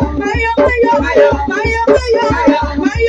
Maya,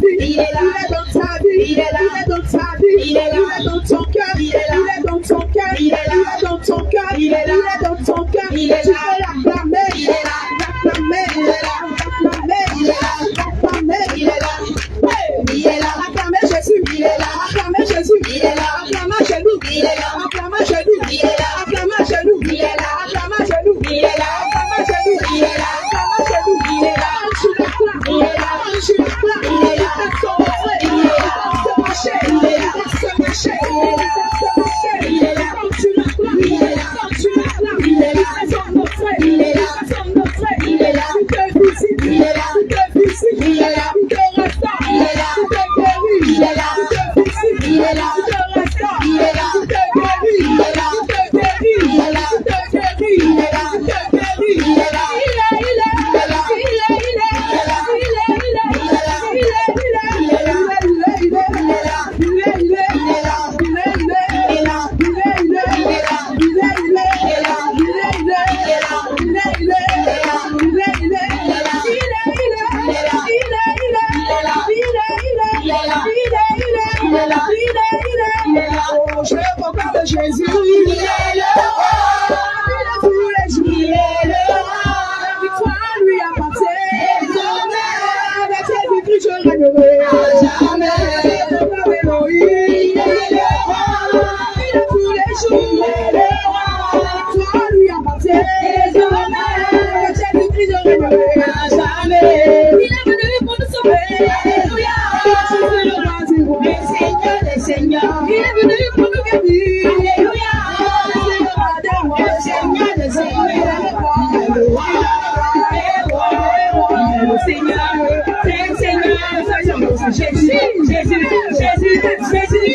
vie, il est dans ta vie, il est dans ta vie, il est dans ton cœur, il est dans ton cœur, il est dans ton cœur, il est dans ton cœur, tu peux l'acclamer, il est là, l'acclamer, il est là, l'acclamer, il est là, l'acclamer, il est là, il est là, acclamer Jésus, il est là, acclamer Jésus, il est là, acclamer Jésus, il est là, acclamer Jésus, il est là, acclamer Jésus, il est là, acclamer Jésus, il est là, acclamer Jésus, il est là, acclamer Jésus, il est là, tu l'acclames, il est là, tu l'acclames, il est là, son entrée, il est là, son marché, il est là, son marché, il est là, son marché, il est là, tu l'acclames, il est là, tu l'acclames, il est là, son entrée, il est là, son entrée. Il est venu pour nous sauver. Alléluia. Le Seigneur. Il est venu pour nous guérir. Alléluia. Le Seigneur. Le Seignor. Jésus. Le Seigneur, c'est Jésus.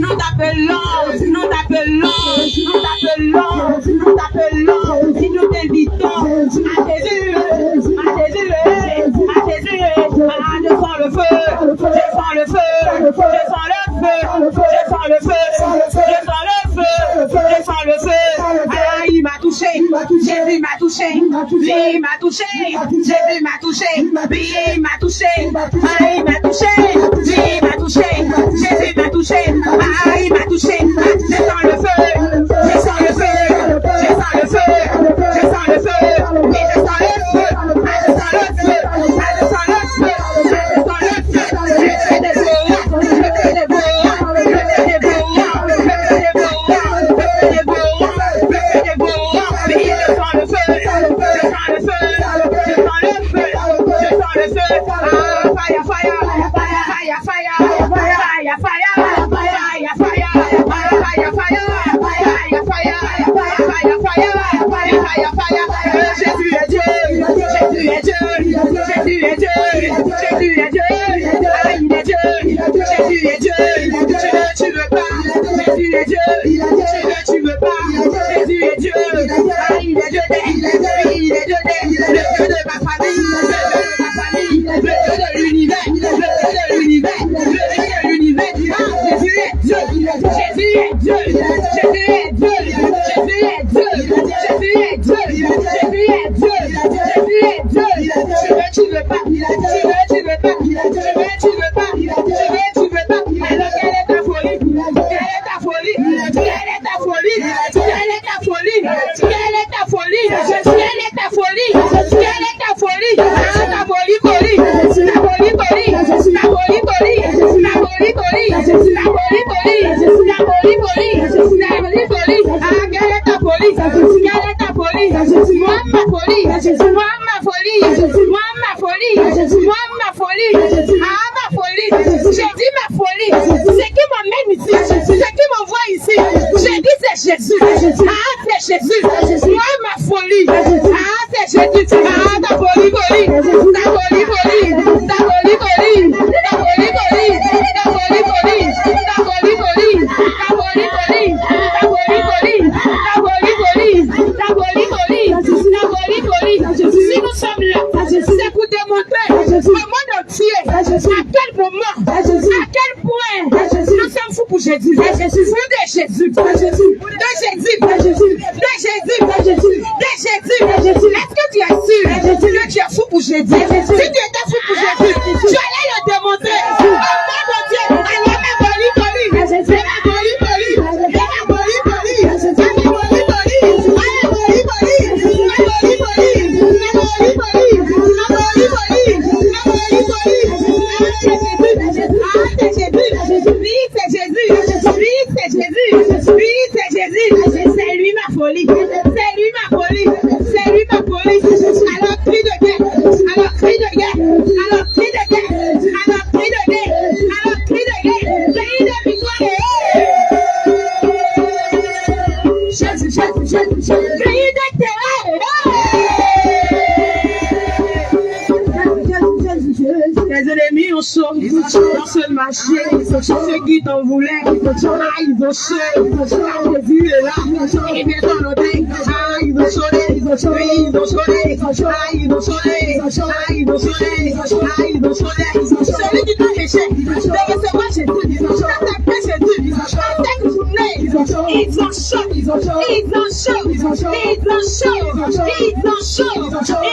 Nous t'appelons, le feu, je sens le feu. Ah, il m'a touché, Jésus m'a touché, il m'a touché, Jésus m'a touché, il m'a touché, ah, il m'a touché, il m'a touché, Jésus m'a touché, ah, il m'a touché, je sens le feu, je sens le feu, je sens le feu, je sens le feu, et je sens le feu, ah, je sens le feu, ah, je sens le feu, je sens le feu, je fais des beaux, je fais des beaux, je fais des beaux, je fais des beaux, je fais des beaux, je fais des beaux, mais je sens le feu, je sens le feu, je sens le feu, je sens le feu, ah, fire, fire, fire, fire, fire, fire, fire, fire, fire, fire, fire, fire, Jésus est Dieu, Jésus est Dieu, Jésus est Dieu, Jésus est Dieu, ah, il est Dieu, Jésus est Dieu, tu veux pas, Jésus est Dieu, tu veux pas, Jésus est Dieu, ah, il est Dieu, il est Dieu, le Dieu de ma famille, le Dieu de l'univers, le Dieu de l'univers, le Dieu de l'univers, ah, Jésus est Dieu, Jésus est Dieu, Jésus est Dieu, Jésus est Dieu, Jésus est Dieu, Jésus est Dieu, Jésus est Dieu, tu veux pas, tu veux pas, tu veux pas, tu veux pas, alors quelle est ta folie, quelle est ta folie, quelle est ta folie, quelle est ta folie, quelle est ta folie, quelle est ta folie, quelle est ta folie, ah, ta folie, folie, ta folie, folie, ta folie, folie, ta folie, folie, ta folie, folie, ta folie, folie, ta folie, folie, ah, quelle est ta folie, quelle est ta folie, moi ma folie, moi ma folie, moi ma folie, moi ma folie, ah, ma folie, j'ai dit ma folie, c'est qui m'amène ici, c'est qui m'envoie ici, j'ai dit c'est Jésus, ah, c'est Jésus, moi ma folie, ah, c'est Jésus, ah, ta folie, folie, ta folie, folie, ta folie, folie, ta folie, folie, ta folie, folie, ta folie, folie, ta folie, folie, ta folie, folie, ta folie, folie, ta folie, folie, ta folie, folie, si nous sommes là, c'est pour démontrer au monde entier à quel moment, à quel point nous sommes fous pour Jésus, fous de Jésus, de Jésus, de Jésus, de Jésus, de Jésus. Est-ce que tu es sûr que tu es fou pour Jésus? Si tu étais fou pour Jésus, tu allais le démontrer au monde entier. Alors ma folie, folie, ma folie, folie, ma folie, folie, ma folie, folie, ma folie, folie, ma folie, folie, ma folie, folie, ma folie, folie, ma folie, folie. Ah, c'est Jésus, oui, c'est Jésus, oui, c'est Jésus, oui, c'est Jésus, c'est lui ma folie, c'est lui ma folie, c'est lui ma folie. Alors cri de guerre, alors cri de guerre, alors cri de guerre, alors cri de guerre, alors cri de guerre, cri de victoire. Jésus, Jésus, Jésus, Jésus, cri de terreur. Les ennemis ont chaud, dans ce marché, ceux qui t'en voulaient, ils ont chaud, Jésus est là, et bien ton hôtel, ils ont chaudé, ils ont chaudé, ils ont chaudé, ils ont chaudé, ils ont chaudé, celui qui t'a péché, de recevoir Jésus, d'attaquer Jésus, cette journée, ils ont chaud, ils ont chaud, ils ont chaud, ils ont chaud, ils ont chaud, ils ont chaud, ils ont chaud,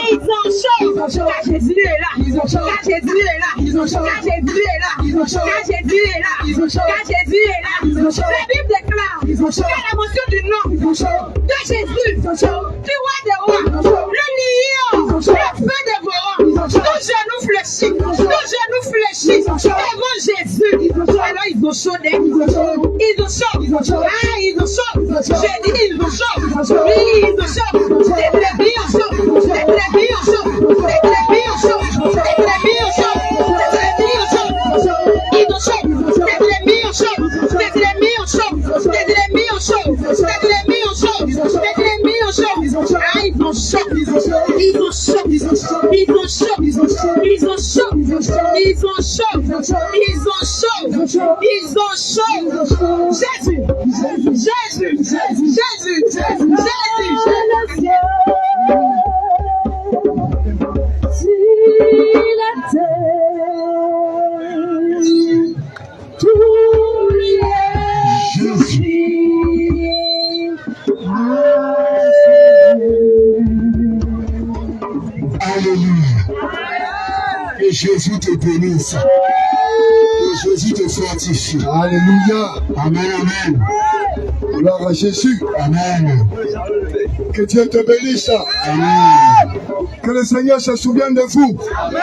ils ont chaud, car Jésus est là, ils ont chaud, car Jésus est là, ils ont chaud, car Jésus est là, ils ont chaud, car Jésus est là, ils ont chaud, car Jésus est là, ils ont chaud. La Bible déclare, ils ont chaud, qu'à la mention du nom, ils ont chaud, de Jésus, ils ont chaud, du roi des rois, le lion, le feu dévorant, nos genoux fléchis, devant Jésus, alors ils ont chaud, ils ont chaud, ah, ils ont chaud, j'ai dit ils ont chaud, oui, ils ont chaud, des brebis ont chaud, des brebis ont chaud, des brebis ont chaud, des brebis ont chaud, des brebis ont chaud, ils ont chaud, des brebis ont chaud, des brebis ont chaud, des brebis ont chaud, des brebis ont chaud, des brebis ont chaud, ah, ils ont chaud, ils ont chaud, ils ont chaud, ils ont chaud, ils ont chaud, ils ont chaud, ils ont chaud, ils ont chaud, ils ont chaud, ils ont chaud, Jésus, Jésus, Jésus, Jésus, Jésus, Jésus. Sur la terre, tout lui est Jésus te bénisse. Que Jésus te fortifie. Alléluia. Amen, amen. Gloire à Jésus. Amen. Que Dieu te bénisse. Amen. Que le Seigneur se souvienne de vous. Amen.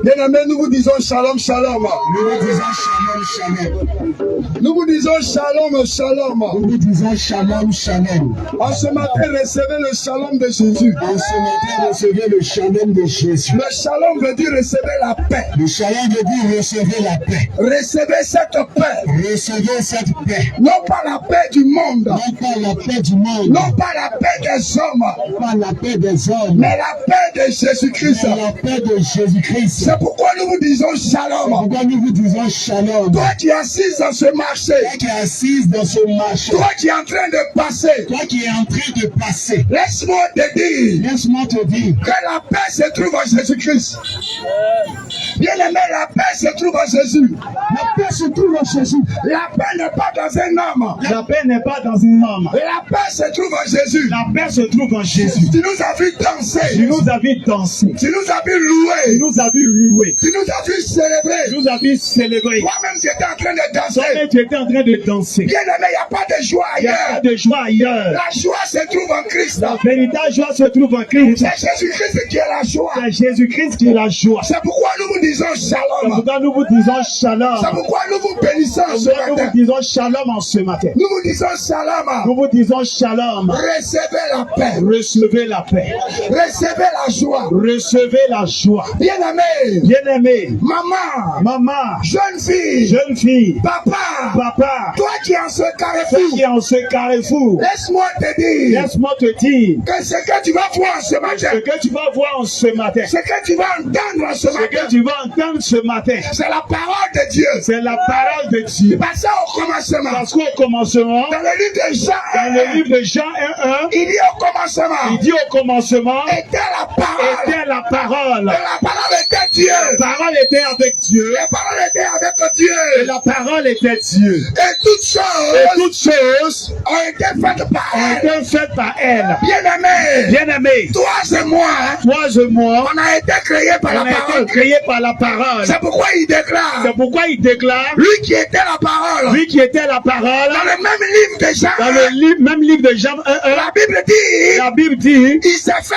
Bien-aimés, nous vous disons shalom, shalom. Nous vous disons shalom, shalom. Nous vous disons shalom, shalom. Nous vous disons shalom, shalom. En ce matin, recevez le shalom de Jésus. En ce matin, recevez le shalom de Jésus. Le shalom veut dire recevez la paix. Le shalom veut dire recevez la paix. Recevez cette paix. Recevez cette paix. Non pas la paix du monde. Non pas la paix du monde. Non pas la paix des hommes. Non pas la paix des hommes. Mais la paix de Jésus-Christ. Mais la paix de Jésus-Christ. C'est pourquoi nous vous disons shalom. C'est pourquoi nous vous disons shalom. Toi qui es assise dans ce marché. Toi qui es assise dans ce marché. Toi qui es en train de passer. Toi qui es en train de passer. Laisse-moi te dire. Laisse-moi te dire. Que la paix se trouve en Jésus-Christ. Bien-aimé, la paix se trouve en Jésus. La paix se trouve en Jésus. La paix n'est pas dans un homme. La paix n'est pas dans un homme. La paix se trouve en Jésus. La paix se trouve en Jésus. Tu nous as vu danser. Tu nous as vu danser. Tu nous as vu louer. Tu nous as vu louer. Tu nous as vu célébrer. Tu nous as vu célébrer. Toi-même, tu étais en train de danser. Toi-même, tu étais en train de danser. Bien-aimé, il n'y a pas de joie Il n'y a ailleurs. pas de joie ailleurs. La joie se trouve en Christ. La véritable joie se trouve en Christ. C'est Jésus-Christ qui est la joie. C'est Jésus-Christ qui est la joie. C'est pourquoi nous vous disons C'est shalom. pourquoi nous vous disons shalom. C'est pourquoi nous vous bénissons C'est ce pourquoi nous matin. vous disons shalom en ce matin. Nous vous disons shalom. Nous vous disons shalom. Recevez la paix. Recevez la paix. Recevez la joie. Recevez la joie. Bien-aimé. Bien-aimé. Maman. Maman. Jeune fille. Jeune fille. Papa. Papa. Toi qui es en ce Toi carrefour. qui es en ce carrefour. Laisse-moi te dire. Laisse-moi te dire. Que ce que tu vas voir ce matin. Ce que tu vas voir en ce matin. Ce que tu vas entendre ce Ce matin. que tu vas entendre ce matin. C'est la parole de Dieu. C'est la parole de Dieu. Passez au commencement. Parce qu'au commencement, Dans le livre de Jean, dans le livre de Jean 1:1, il dit au commencement. il dit au commencement Était la parole. était la parole. Et la parole était Dieu. La parole était avec Dieu. La parole était avec Dieu. Et la parole était Dieu. Et toutes choses Et toutes choses ont été faites par ont elle. été faites par elle. Bien-aimé, Bien-aimé, toi et moi, toi et moi, on a été créés par on la a parole. été créés par la parole. C'est pourquoi il déclare, C'est pourquoi il déclare, lui qui était la parole, lui qui était la parole, dans le même livre de Jean, dans le même livre de Jean 1:1, la Bible dit, la Bible dit, il s'est fait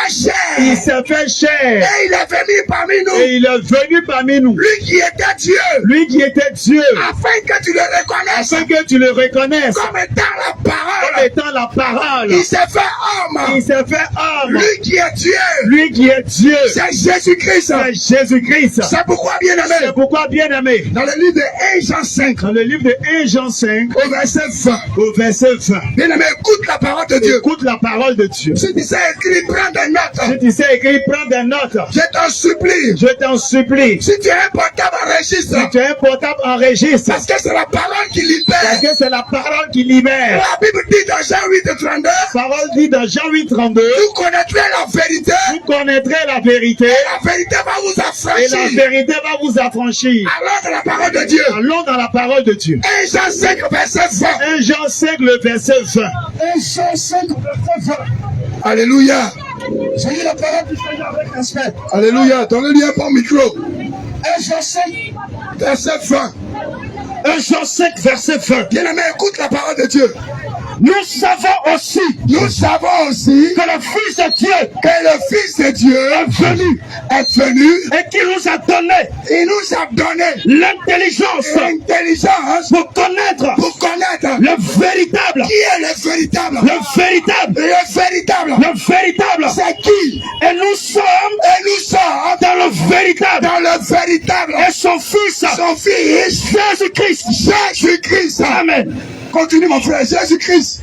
il chair. s'est fait chair Et il est venu parmi nous. et il est venu parmi nous. Lui qui était Dieu, Lui qui était Dieu, afin que tu le reconnaisses afin que tu le reconnaisses comme étant la comme parole. étant la parole. Il s'est fait homme. Il s'est fait homme. Lui qui est Dieu, Lui qui est Dieu, c'est Jésus-Christ. c'est Jésus-Christ. C'est pourquoi, bien C'est aimé, pourquoi, bien-aimé, dans le livre de 1 Jean 5, dans le livre de 1 Jean 5, au verset 20, au verset 20, bien aimé, écoute la parole de Dieu. écoute la parole de Dieu. Si tu sais écrire, prends des Si notes. tu sais écrire, prends des notes. Je t'en supplie. Je t'en supplie. Si tu as un portable, enregistre. Si tu as un portable, enregistre. Parce que c'est la parole qui Parce libère. que c'est la parole qui libère. La Bible dit dans Jean 8:32, La parole dit dans Jean 8:32, vous connaîtrez la vérité. vous connaîtrez la vérité La vérité va vous et la affranchir. vérité va vous affranchir. Alors de la parole de Dieu. Allons dans la parole de Dieu. 1 Jean 5, verset 20. 1 Jean 5, le verset 20. 1 Jean 5, verset 20. Alléluia. J'ai lu la parole du Seigneur avec respect. Alléluia. Donnez-lui un bon micro. 1 Jean 5, verset 20. 1 Jean 5, verset 20. Bien-aimé, écoute la parole de Dieu. Nous savons aussi Nous savons aussi que le Fils de Dieu que le Fils de Dieu est venu et qui nous a donné et nous a donné l'intelligence l'intelligence pour connaître pour connaître le véritable, qui est le véritable. le véritable, Le véritable. le véritable. C'est qui? Et nous sommes Et nous sommes dans le véritable. dans le véritable. Et son Fils, Son Fils, Jésus-Christ. Jésus-Christ. Amen. Continue mon frère, Jésus-Christ.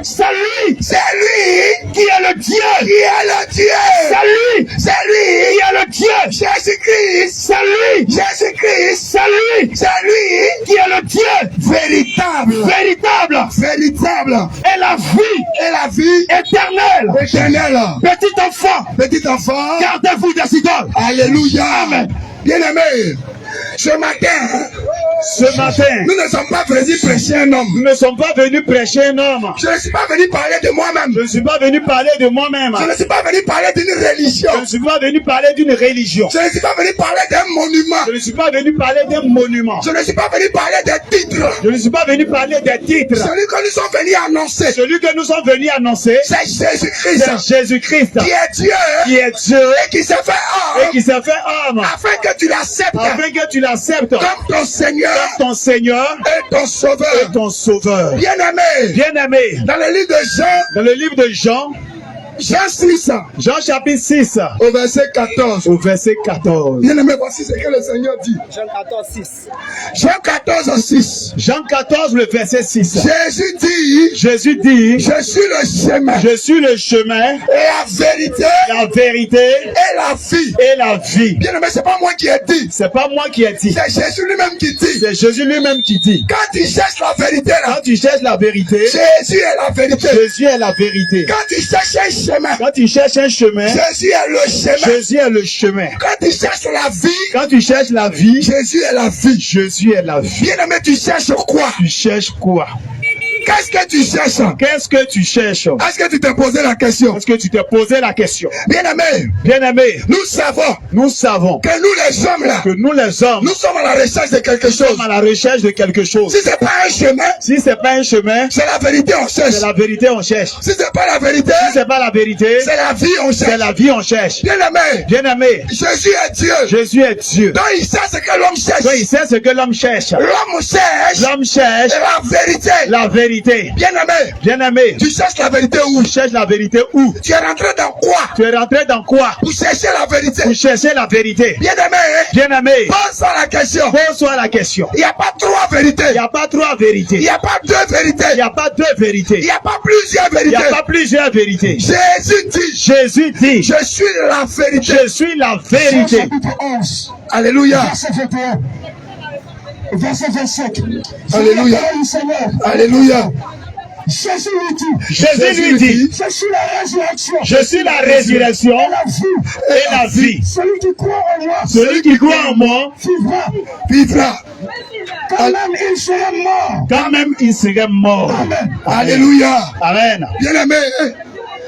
C'est lui C'est lui qui est le Dieu. qui est le Dieu. C'est lui C'est qui lui. est le Dieu. Jésus-Christ. C'est lui. Jésus-Christ. C'est lui C'est lui. qui est le Dieu Véritable. véritable. Véritable. Et la vie Et la vie éternelle. éternelle. Petit enfant, Petit enfant. gardez-vous des idoles. Alléluia. Amen. Bien-aimé, ce matin, Ce matin, nous ne sommes pas venus prêcher prêcher un homme. Nous ne sommes pas venus prêcher un homme. Je ne suis pas venu parler de moi-même. Je ne suis pas venu parler de moi-même. Je ne suis pas venu parler d'une religion. Je ne suis pas venu parler d'une religion. Je ne suis pas venu parler d'un monument. Je ne suis pas venu parler d'un monument. Je ne suis pas venu parler des titres. Je ne suis pas venu parler des titres. Celui que nous sommes venus annoncer, Celui que nous sommes venus annoncer, c'est Jésus-Christ, c'est Jésus-Christ, qui est Dieu qui est Dieu et qui s'est fait et homme, qui s'est fait homme, afin que tu l'acceptes afin que tu l'acceptes comme ton Seigneur comme ton Seigneur et ton Sauveur. et ton Sauveur. Bien-aimé, Bien-aimé, dans le livre de Jean, dans le livre de Jean, Jean 6, Jean chapitre 6, au verset 14. au verset 14. Bien-aimé, voici ce que le Seigneur dit. Jean 14, 6. Jean 14, 6. Jean 14, le verset 6. Jésus dit, je suis le chemin, je suis le chemin et la vérité et la vie. et la vie. Bien-aimé, c'est pas moi qui ai dit. C'est pas moi qui ai dit, C'est Jésus lui-même qui dit. c'est Jésus lui-même qui dit. Quand tu cherches la vérité, là, Quand tu cherches la vérité, Jésus est la vérité. Jésus est la vérité. Quand tu cherches un chemin, Quand tu cherches un chemin, Jésus est le chemin. Jésus est le chemin. Quand tu cherches la vie, Quand tu cherches la vie, Jésus est la vie. Jésus est la vie. Bien-aimé, tu cherches quoi? Tu cherches quoi? Qu'est-ce que tu cherches? Qu'est-ce que tu cherches? Est-ce que tu t'es posé la question? Est-ce que tu t'es posé la question? Bien-aimé, Bien-aimé, nous savons nous savons que nous les hommes là, que nous les hommes nous sommes à la recherche de quelque chose. sommes à la recherche de quelque chose. Si c'est pas un chemin, Si c'est pas un chemin, c'est la vérité on cherche. c'est la vérité on cherche. Si c'est pas la vérité, Si c'est pas la vérité, c'est la vie on c'est cherche. la vie on cherche. Bien-aimé, Bien-aimé, Jésus est Dieu. Jésus est Dieu. Donc il sait ce que l'homme cherche. Donc il sait ce que l'homme cherche. L'homme cherche L'homme cherche la vérité. la vérité. Bien-aimé, Bien-aimé, tu cherches la vérité où? tu cherches la vérité où? Tu es rentré dans quoi? Tu es rentré dans quoi? Pour chercher la vérité. Pour chercher la vérité. Bien-aimé, Bien-aimé, pose-toi la question. pose-toi la question. Il n'y a pas trois vérités. Il n'y a pas trois Il vérités. n'y a pas deux vérités. Il n'y a pas deux Il vérités. n'y a pas plusieurs Il n'y vérités. a pas plusieurs vérités. Jésus dit, Jésus dit, je suis la vérité. je suis la vérité. Chapitre 11, Alléluia. verset 21, verset 27. Alléluia. Seigneur, Alléluia. Jésus lui dit, Jésus lui dit, je suis la résurrection. je suis la résurrection et la vie. et la vie. Celui qui croit en moi Celui qui croit en moi, vivra. Vivra. Quand même il sera mort. quand même il serait mort. Amen. Alléluia. Amen. Bien-aimé,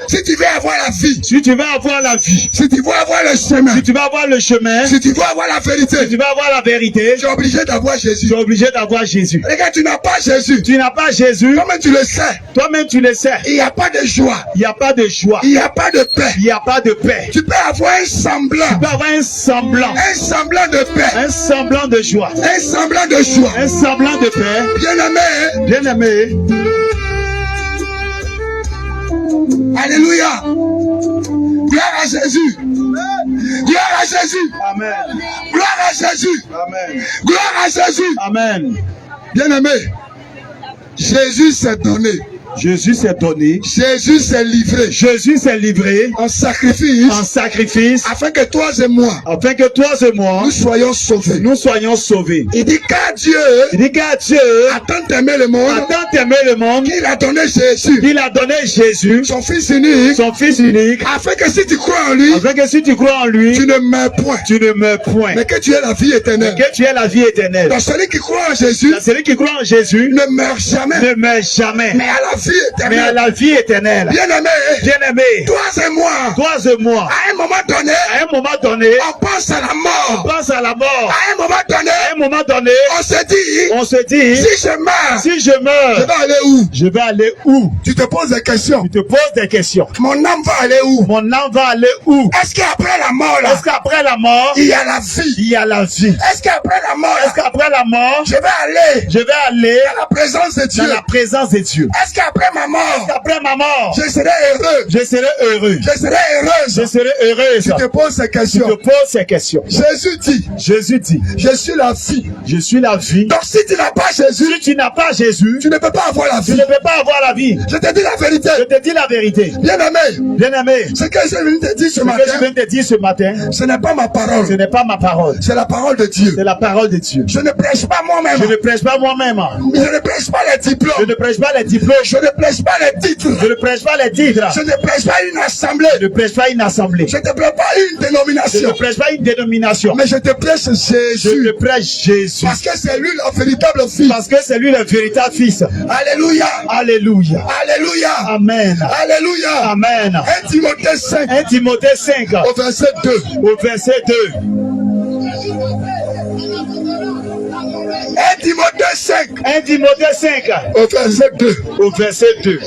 si tu veux avoir la vie, Si tu veux avoir la vie, si tu veux avoir le chemin, si tu veux avoir le chemin, si tu veux avoir la vérité, si tu veux avoir la vérité, tu es obligé d'avoir Jésus. tu es obligé d'avoir Jésus. Regarde, tu n'as pas Jésus. Tu n'as pas Jésus, Toi-même, tu le sais. toi-même tu le sais. Il n'y a pas de joie. Il n'y a pas de joie. Il n'y a pas de paix. Il n'y a pas de paix. Tu peux avoir un semblant. Tu peux avoir un semblant De paix. un semblant de joie, Un semblant de joie. un semblant de paix. Bien-aimé. Bien-aimé, Alléluia. Gloire à Jésus. Gloire à Jésus. Amen. Gloire à Jésus. Amen. Gloire à Jésus. Amen. Bien-aimé. Jésus s'est donné. Jésus s'est donné. Jésus s'est livré Jésus s'est livré en sacrifice en sacrifice afin que toi et moi, afin que toi et moi, nous soyons sauvés. nous soyons sauvés. Il dit car Dieu Il dit qu'à Dieu a tant aimé le monde a tant aimé le monde qu'il a donné Jésus, qu'il a donné Jésus, son Fils unique, son Fils unique, afin que si tu crois en lui, afin que si tu crois en lui, tu ne meurs point, tu ne meurs point, mais que tu aies la vie éternelle. que tu aies la vie éternelle. Donc celui qui croit en Jésus Celui qui croit en Jésus ne meurt jamais, ne meurt jamais, mais à la vie mais à éternelle. la vie éternelle. Bien-aimé, Bien-aimé, toi et moi, toi et moi, à un moment donné, à un moment donné, on pense à la on mort. pense à la mort. À un moment donné, À un moment donné, on se dit, on se dit, si je meurs, si je je meurs, vais aller où? je vais aller où? Tu te poses des questions. Tu te poses des questions. Mon âme va aller où? Mon âme va aller où? Est-ce qu'après la mort, là, Est-ce qu'après la mort, il y a la vie? il y a la vie? Est-ce qu'après la mort, Est-ce qu'après la mort, je vais aller je vais aller à la présence de Dieu? dans la présence de Dieu? Est-ce qu'après ma mort, Après ma mort, je serai heureux? je serai heureux. Je serai heureuse. Je serai heureuse. Tu te poses ces Tu te questions. poses ces questions. Jésus dit, Jésus dit, je suis la vie. je suis la vie. Donc si tu n'as pas Jésus, Si tu n'as pas Jésus, tu ne peux pas avoir la tu vie. ne peux pas avoir la vie. Je te dis la vérité. Je te dis la vérité. Bien-aimé, Bien-aimé, ce que je viens de te dire ce ce que je matin, viens de te dire ce matin, ce n'est pas ma ce parole. n'est pas ma parole. C'est la parole de Dieu. C'est la parole de Dieu. Je ne prêche pas moi-même. Je ne prêche pas moi-même. Je ne prêche pas les Je diplômes. ne prêche pas les diplômes. Je ne ne prêche pas les titres. Je ne prêche pas les titres. Je ne prêche pas une assemblée. Je ne prêche pas une assemblée. Je ne prêche pas une Je dénomination. ne prêche pas une dénomination. Mais je te prêche Je Jésus. te prêche Jésus. Parce que c'est lui le véritable fils. Parce que c'est lui le véritable fils. Alléluia. Alléluia. Alléluia. Amen. Alléluia. Amen. 1 Timothée 5 1 Timothée 5 au verset 2. au verset 2. 1 Timothée 5 1 Timothée 5 au verset 2. au verset 2.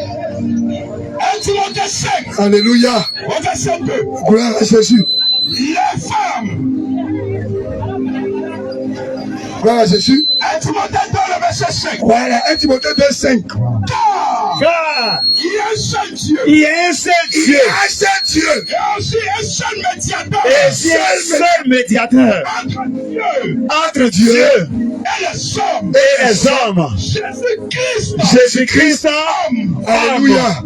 1 Timothée 5 Alléluia. Au verset 2. Gloire à Jésus. Les femmes. Gloire à Jésus. 1 Timothée 2, le verset 5. Voilà, 1 Timothée 2, 5. Car Il y a un seul Dieu. il y a un seul Il y Dieu a un seul Dieu. Et aussi un seul médiateur. et seul médiateur Entre Dieu entre Dieu et les hommes. et les hommes. Jésus-Christ. Jésus-Christ, homme. Alléluia.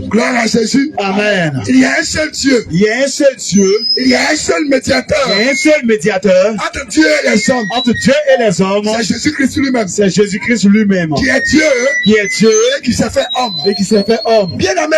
Gloire à Jésus. Amen. Il y a un seul Dieu. Il y a un seul Dieu, Il y a un seul médiateur. il y a un seul médiateur Entre Dieu et les hommes. entre Dieu et les hommes. C'est Jésus-Christ lui-même. C'est Jésus-Christ lui-même Qui est Dieu qui est Dieu et qui s'est fait homme. et qui s'est fait homme. Bien aimé.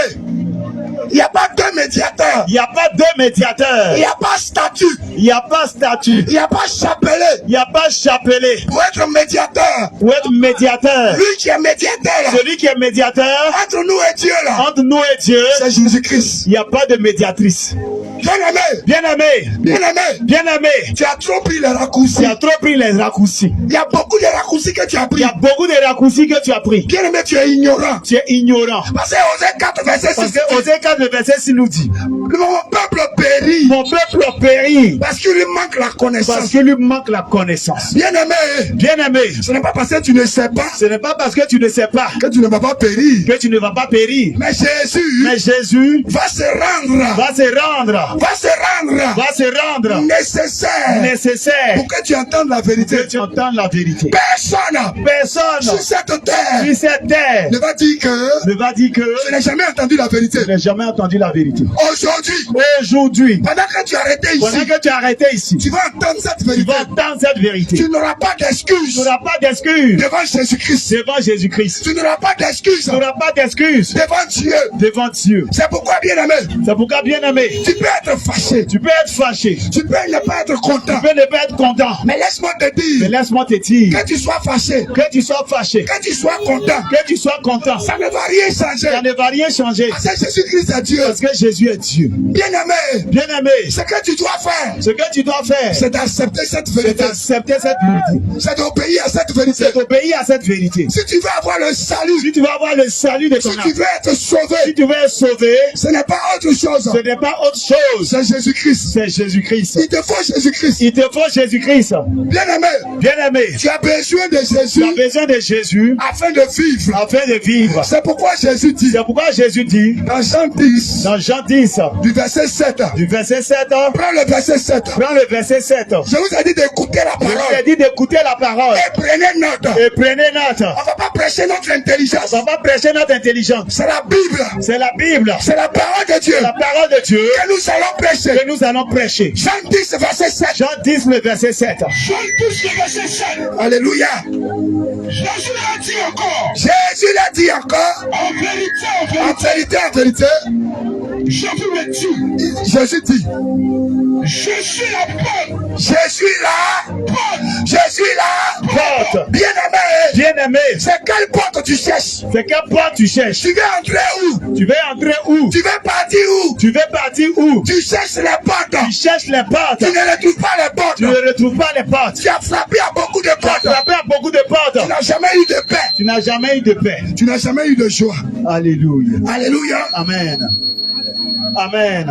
Il n'y a pas deux médiateurs. Il n'y a pas deux médiateurs. Il n'y a pas statut. Il n'y a pas statut. Il n'y a pas chapelet. Il n'y a pas chapelet. Pour être médiateur. Pour être médiateur. Lui qui est médiateur. Celui qui est médiateur Entre nous et Dieu là. entre nous et Dieu, C'est Jésus-Christ. il n'y a pas de médiatrice. Bien aimé. Bien-aimé, Bien aimé. bien-aimé, Tu as trop pris les raccourcis. tu as trop pris les raccourcis. Il y a beaucoup de raccourcis que tu as Il pris. y a beaucoup de raccourcis que tu as pris. Bien aimé, tu es ignorant. Tu es ignorant. Parce que Osée 4, verset 6. Parce que Osée 4, le verset 6 nous dit, Mon peuple périt. mon peuple périt Parce qu'il lui manque la parce connaissance. qu'il lui manque la connaissance. Bien aimé. Bien-aimé, Ce n'est pas parce que tu ne sais pas ce n'est pas parce que tu ne sais pas que tu ne vas pas périr. que tu ne vas pas périr. Mais Jésus Mais Jésus va se rendre. va se rendre, Va se rendre. va se rendre Nécessaire. nécessaire Pour que tu entendes la vérité. que tu entendes la vérité. Personne Personne sur cette terre sur cette terre ne va dire que ne va dire que je n'ai jamais entendu la vérité. je n'ai jamais entendu la vérité. Aujourd'hui, Aujourd'hui, pendant que tu es arrêté pendant ici, que tu es arrêté ici, tu vas entendre cette tu vérité. vas entendre cette vérité. Tu n'auras pas Tu d'excuses n'auras pas d'excuses devant Jésus-Christ. devant Jésus-Christ. Tu n'auras pas d'excuses Tu n'auras pas d'excuses devant Dieu. devant Dieu. C'est pourquoi, bien aimé, C'est pourquoi, bien-aimé, tu peux être fâché. tu peux être fâché, Tu peux ne pas être content. tu peux ne pas être content. Mais laisse-moi te Mais dire, laisse-moi te dire, que tu sois fâché, que tu sois fâché, que tu sois content, que tu sois content, ça ne va rien changer. ça ne va rien changer. Parce que Jésus-Christ est Dieu. Parce que Jésus est Dieu. Bien aimé, Bien-aimé, ce que tu dois faire, ce que tu dois faire, c'est d'accepter cette c'est vérité. d'accepter cette vérité. C'est d'obéir à cette vérité. C'est d'obéir à cette vérité. Si tu veux avoir le salut, Si tu veux avoir le salut de ton si âme, tu veux être sauvé, si tu veux être sauvé, ce n'est pas autre chose. ce n'est pas autre chose. C'est Jésus-Christ. C'est Jésus-Christ. Il te faut Jésus-Christ. Il te faut Jésus-Christ. Bien aimé, Bien-aimé, tu as besoin de tu as Jésus besoin de Jésus afin de vivre. afin de vivre. C'est pourquoi Jésus dit C'est pourquoi Jésus dit dans Jean 10, dans Jean 10, du verset 7, du verset 7, prends le verset 7. prends le verset 7. Je vous ai dit d'écouter la Je vous ai parole dit d'écouter la parole et prenez note. et prenez note. On ne va pas prêcher notre intelligence. On va pas prêcher notre intelligence. C'est la Bible. C'est la Bible. C'est la parole de Dieu La parole de Dieu que nous allons prêcher. que nous allons prêcher. Jean 10, verset 7. Jean 10, le verset 7. Jean 10, le verset 7. Alléluia. Jésus l'a dit encore. Jésus l'a dit encore. En vérité, en vérité, je vous le dis. Jésus dit, je suis la porte. Je suis là. Je suis là. Porte. Bien aimé. Bien-aimé, C'est quelle porte tu cherches? c'est quelle porte tu cherches? Tu veux entrer où? Tu veux entrer où? Tu veux partir où? Tu veux partir où? Tu cherches les portes. Tu cherches les portes. Tu ne retrouves pas les portes. Tu ne retrouves pas les portes. Tu as frappé à beaucoup de Tu as portes. frappé à beaucoup de portes. Tu n'as jamais eu de paix. Tu n'as jamais eu de paix. Tu n'as jamais eu de joie. Alléluia. Alléluia. Amen. Amen.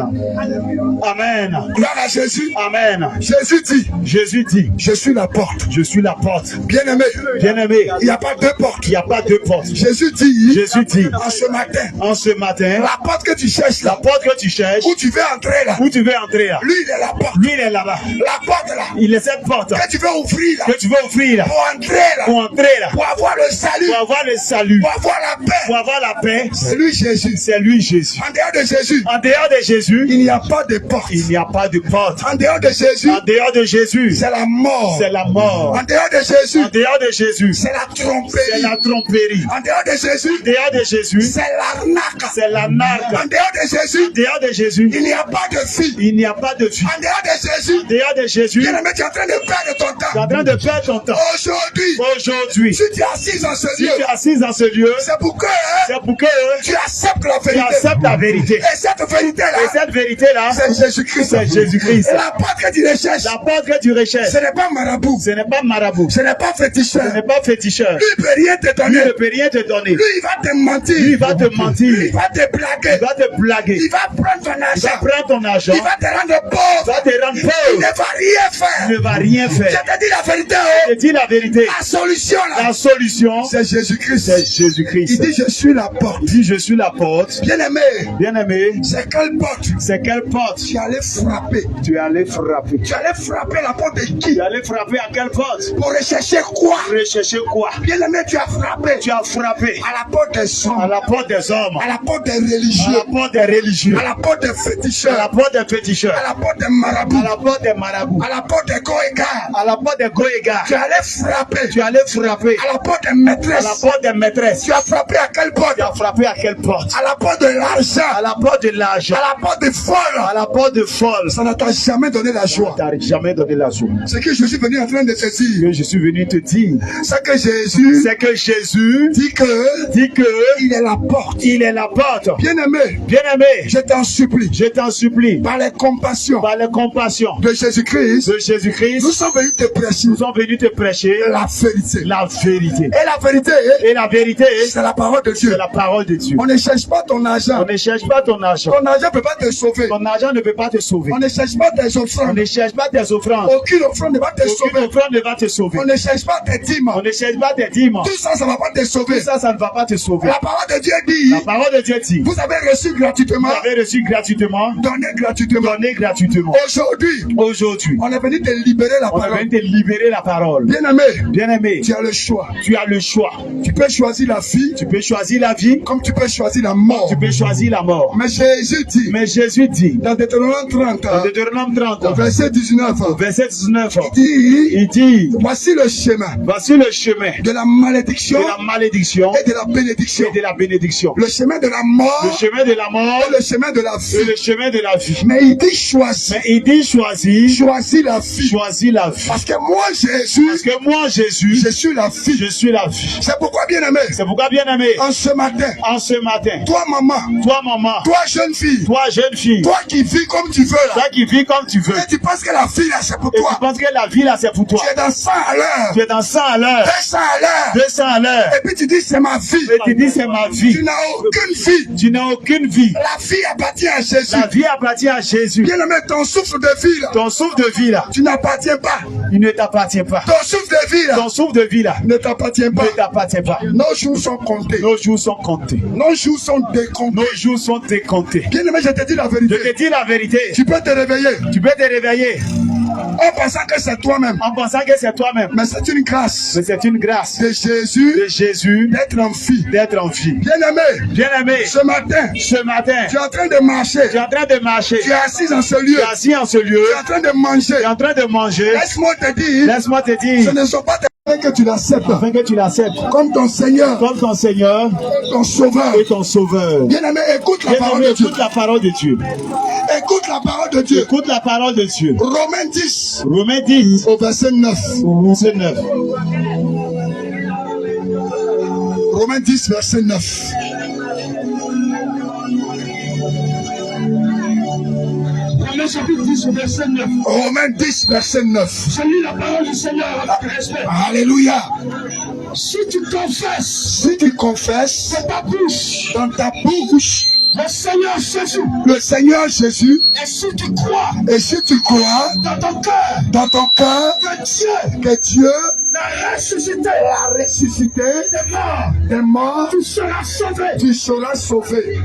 Amen. Gloire à Jésus. Amen. Jésus dit, Jésus dit, je suis la porte. je suis la porte. Bien aimé, Bien-aimé, il n'y a pas deux portes. il n'y a pas deux portes. Jésus dit, Jésus dit, en ce matin, en ce matin, la porte que tu cherches la là, porte que tu cherches, où tu veux entrer là, où tu veux entrer là, lui il est la porte. lui il est là-bas. La porte là, Il est cette porte que tu veux ouvrir là, que tu veux ouvrir là, pour entrer là, pour entrer là, pour avoir le salut, pour avoir le salut, pour avoir la paix. pour avoir la paix. C'est lui Jésus. C'est lui Jésus. En dehors de Jésus, En dehors dehors de Jésus, il n'y a pas de porte. il n'y a pas de porte. En dehors de Jésus, En dehors de Jésus, c'est la mort. c'est la mort. En dehors de Jésus, En dehors de Jésus, c'est la c'est tromperie. la tromperie. En dehors de Jésus, En dehors de Jésus, c'est l'arnaque. c'est la En narque. dehors de Jésus, En dehors de Jésus, il n'y a pas de fille. il n'y a pas de vie. En dehors de Jésus, En dehors de Jésus, bien-aimé, tu es en train de perdre ton tu es en temps. train de perdre ton temps. Aujourd'hui, Aujourd'hui, si tu es assis dans ce si lieu, tu es assis dans ce lieu, c'est pour que c'est pour que tu acceptes la tu vérité. acceptes la vérité. Et cette vérité-là, Et cette vérité-là, c'est Jésus-Christ. c'est Jésus-Christ. Et la porte que tu recherches, La porte que tu recherches, ce n'est pas marabout, ce n'est pas marabout, ce n'est pas ce féticheur. n'est pas féticheur. Lui, il ne peut rien te Lui donner. ne peut rien te donner. Lui, il va te mentir. Lui, il va te mentir. Il va te blaguer. Il va te blaguer. Il va prendre ton Il va argent. prendre ton argent. Il va te rendre Il pauvre. va te rendre Il pauvre. ne va rien Il faire. ne va rien Je faire. te dis la vérité. Je dis la vérité. La solution, là, La solution, c'est Jésus-Christ. c'est Jésus-Christ. Il dit, je suis la porte. Il dit, je suis la porte. Bien-aimé, Bien-aimé, c'est quelle porte? c'est quelle porte Tu allais frapper. tu es allé frapper? Tu allais frapper la porte de qui? Tu es allé frapper à quelle porte? Pour rechercher quoi? Rechercher quoi? Bien-aimé, tu as frappé Tu as frappé à la porte des à hommes, la porte des hommes, à la porte des à religieux, la porte des religieux, à la porte des à la féticheurs, porte des féticheurs, à la porte des à marabouts, la porte des marabouts, à la porte des goégards. à la porte des goégards. Tu allais frapper Tu es allé frapper à la porte des à la maîtresses. porte des maîtresses. Tu as frappé à quelle porte? Tu as frappé à quelle porte? À la porte de l'argent, À la porte de l'argent, à la porte des à folles. la porte de folle. Ça ne t'a jamais donné la joie. Tu n'as jamais donné la joie. Ce que je suis venu en train de te dire, Que je suis venu te dire, c'est que Jésus c'est que Jésus dit que dit que il est la porte. il est la porte. Bien-aimé, Bien-aimé, je t'en supplie, je t'en supplie, par les compassions par la compassion de Jésus-Christ, de Jésus-Christ, nous sommes venus te prêcher nous sommes venus te prêcher la vérité. la vérité. Et la vérité, Et la vérité, c'est la parole de Dieu. c'est la parole de Dieu. On ne cherche pas ton argent. On ne cherche pas ton argent. Ton argent ne peut pas te sauver. Ton argent ne peut pas te sauver. On ne cherche pas tes On offrandes. ne cherche pas tes offrandes. Aucune offrande ne va te Aucune sauver. offrande ne va te sauver. On ne cherche pas tes dîmes. On ne cherche pas tes dîmes. Tout ça, ça ne va pas te sauver. Tout ça, ça ne va pas te sauver. La parole de Dieu dit, La parole de Dieu dit, vous avez reçu vous gratuitement, avez reçu gratuitement, donné gratuitement. donné gratuitement. Aujourd'hui, Aujourd'hui, on est venu te libérer la on est parole. venu te libérer la parole. Bien-aimé, Bien-aimé, tu as le choix. tu as le choix. Tu peux choisir la vie Tu peux choisir la vie, comme tu peux choisir la mort. tu peux choisir la mort. Mais Jésus dit, Mais Jésus dit, dans Deutéronome 30, dans Deutéronome 30, verset 19, verset 19, dit, il dit, voici le chemin voici le chemin de la malédiction de la malédiction et de la bénédiction. et de la bénédiction. Le chemin de la mort Le chemin de la mort et le chemin de la et vie. le chemin de la vie. Mais il dit choisis. Mais il dit choisis, Choisis la vie. choisis la vie. Parce que moi, Jésus, Parce que moi, Jésus, je suis la vie. je suis la vie. C'est pourquoi, bien-aimé, C'est pourquoi, bien-aimé, en ce matin, en ce matin, toi, maman, toi, maman, toi, jeune fille, toi, jeune fille, toi qui vis comme tu veux, là, toi qui vis comme tu veux, et tu penses que la vie, là, c'est pour et tu toi. penses que la vie, là, c'est pour toi. Tu es dans 100 à l'heure, Tu es dans 100 à l'heure, 200 à l'heure, 200 à l'heure, et puis tu dis, c'est ma vie. et tu dis, c'est ma vie. Tu n'as aucune vie. Tu n'as aucune vie. La vie appartient à Jésus. La vie appartient à Jésus. Bien-aimé, ton souffle de vie, là, Ton souffle de vie, là, tu n'appartiens pas. il ne t'appartient pas. Ton souffle de vie, là, Ton souffle de vie, là, ne t'appartient pas. ne t'appartient pas. Nos jours sont comptés. Nos jours sont comptés. Nos jours sont décomptés. Nos jours sont décomptés. Bien-aimé, je te dis la Je vérité. te dis la vérité. Tu peux te réveiller Tu peux te réveiller en pensant que c'est toi-même. en pensant que c'est toi-même. Mais c'est une grâce Mais c'est une grâce de Jésus de Jésus d'être en vie. d'être en vie. Bien-aimé, Bien-aimé, ce matin, ce matin, tu es en train de marcher. tu es en train de marcher. Tu es assis dans ce Tu lieu. es assis en ce lieu. Tu es en train de manger. Tu es en train de manger. Laisse-moi te dire, Laisse-moi te ce dire, ne sont pas tes mains que tu l'acceptes afin que tu l'acceptes comme ton Seigneur, comme ton Seigneur comme ton Sauveur. et ton Sauveur. Bien-aimé, écoute la parole Bien-aimé, de Dieu. écoute la parole de Dieu. Écoute la parole de Dieu. Écoute la parole de Dieu. Romains 10, Romains 10, au verset 9. verset 9. Romains 10, verset 9. Romains chapitre 10, verset 9. Romains 10, verset 9. Je lis la parole du Seigneur avec respect. Alléluia. Si tu confesses Si tu confesses de ta bouche dans ta bouche le Seigneur Jésus, le Seigneur Jésus, et si tu crois et si tu crois dans ton cœur dans ton cœur que Dieu l'a ressuscité l'a ressuscité des morts, des morts, tu seras sauvé. tu seras sauvé.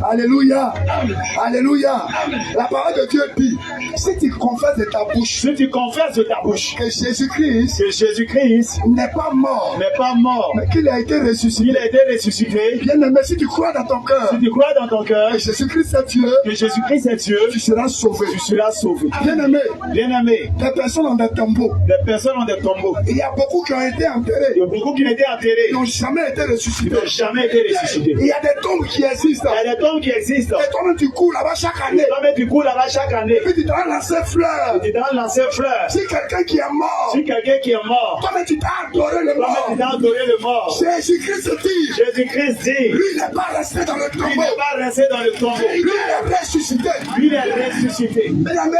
Alléluia. Amen. Alléluia. Amen. La parole de Dieu dit, Si tu confesses de ta bouche Si tu confesses de ta bouche que Jésus-Christ que Jésus-Christ n'est pas mort, n'est pas mort, mais qu'il a été il ressuscité, a été ressuscité, bien-aimé, si tu crois dans ton cœur si tu crois dans ton cœur que Jésus-Christ est Dieu, que Jésus-Christ est Dieu, tu seras sauvé. tu seras sauvé. Bien-aimé, Bien-aimé, des personnes ont des tombeaux. des personnes ont des tombeaux. Il y a beaucoup qui ont été enterrés. Il y a beaucoup qui ont été enterrés, Ils n'ont jamais été qui ressuscités. n'ont jamais été ressuscités. Il y a des tombes qui existent. Il y a des tombes qui existent. Et toi-même, tu cours là-bas chaque année. Toi-même, tu cours là-bas chaque année. Et puis tu dois lancer fleurs. Tu dois lancer fleurs. Si quelqu'un qui est mort, Si quelqu'un qui est mort, toi-même, tu t'as adoré le toi-même, tu mort. dois adorer le mort. Jésus-Christ dit, Jésus-Christ dit, lui, il n'est pas resté dans le il tombeau. n'est pas resté dans le tombeau. Lui, il est ressuscité. Lui, il est ressuscité. Bien-aimé,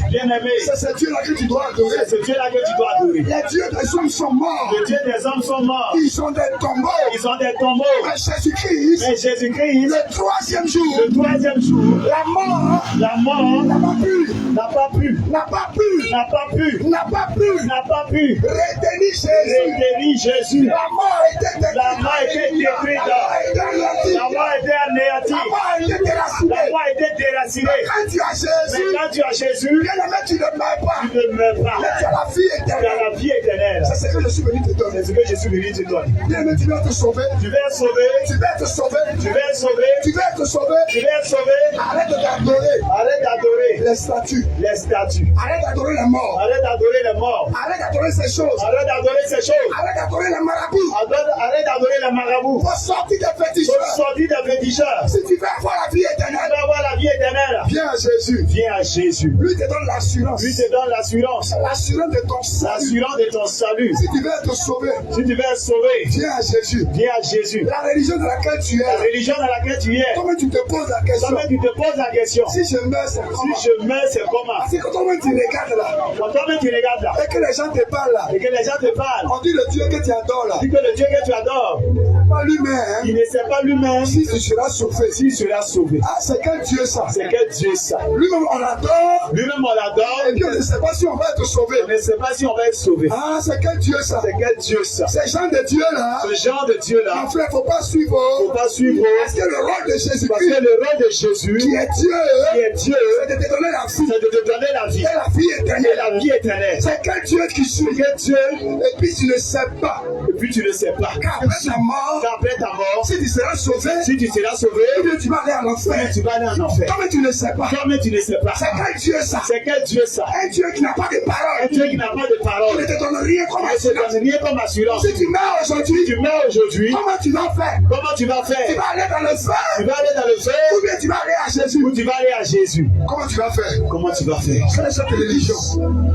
Bien-aimé, c'est ce Dieu-là que tu dois adorer. c'est ce Dieu-là que tu dois adorer. Les dieux des hommes sont morts. Le Dieu des hommes sont morts. Ils sont des tombeaux. Ils ont des tombeaux. Mais Jésus-Christ, Mais Jésus-Christ, le troisième jour, le troisième jour, la mort la mort n'a pas pu, n'a pas pu, n'a pas pu, n'a pas pu, n'a pas pu n'a pas pu retenir Jésus. retenir Jésus. La mort était détruite. La mort était détruite. La mort était anéantie. La mort était anéantie. La mort était déracinée. La mort était déracinée. Quand tu as Mais Jésus, quand tu as Jésus, bien-aimé, tu ne meurs pas. tu ne meurs pas. Mais tu as la vie Tu as éternelle. la vie éternelle. C'est ce que je suis venu te donner. C'est ce que Jésus venu te donne. Bien-aimé, tu vas te sauver. Tu vas être sauvé. Tu vas être sauvé. Tu vas être sauvé. Tu vas être sauvé. Tu vas être sauvé. Arrête d'adorer Arrête d'adorer les statues. les statues. Arrête d'adorer les morts. Arrête d'adorer les morts. Arrête d'adorer ces choses. Arrête d'adorer ces choses. Arrête d'adorer les marabouts. Arrête d'adorer les marabouts. Faut sortir des féticheurs. Faut sortir des féticheurs. Si tu veux avoir la vie Tu éternelle, vas avoir la vie éternelle. viens à Jésus. Viens à Jésus. Lui te donne l'assurance. Lui te donne l'assurance. L'assurance de ton salut. L'assurance de ton salut. Si tu veux être sauvé, Si tu veux être sauvé, viens à Jésus. viens à Jésus. La religion dans laquelle tu La es, religion dans laquelle tu es, toi-même tu te poses la question. toi-même tu te poses la question. Si je meurs, c'est comment? Si je meurs, c'est comment? Parce que quand toi-même tu regardes là, Quand toi-même tu regardes là, et que les gens te parlent là, et que les gens te parlent, on dit le Dieu que tu adores là, dis que le Dieu que tu adores, pas lui-même, il ne sait pas lui-même si tu seras sauvé. s'il sera sauvé. Ah, c'est quel Dieu ça? C'est que Dieu ça. Lui-même on l'adore, Lui-même on l'adore, et puis on ne sait pas si on va être sauvé. on ne sait pas si on va être sauvé. Ah, c'est quel Dieu ça? C'est que Dieu ça. Ces gens de Dieu là, Ce genre de Dieu-là, mon frère, faut pas suivre. faut pas suivre. Parce que le rôle de Parce Jésus-Christ, que le rôle de Jésus, qui est Dieu, qui est Dieu, c'est de te donner la vie c'est de te donner la vie. et la vie Et éternelle. la vie éternelle. C'est quel Dieu qui suit Que Dieu, et puis tu ne sais pas et puis tu ne sais pas. qu'après ta mort, Qu'après ta mort, si tu seras sauvé, si tu seras sauvé, eh bien, tu vas aller en enfer. tu vas aller en enfer. Comme tu ne sais pas, Toi-même tu ne sais pas. c'est quel Dieu ça? C'est quel Dieu ça? Un Dieu qui n'a pas de Un parole, Dieu qui n'a pas de qui parole. ne te donne rien comme Il ne te assurance. donne rien comme assurance. Si tu meurs aujourd'hui, Tu meurs aujourd'hui, comment tu vas faire? comment tu vas Tu faire? vas aller dans le Tu feu vas aller dans le feu ou bien tu vas aller à Jésus. ou tu vas aller à Jésus? Comment tu vas faire? Comment tu vas faire? C'est cette religion.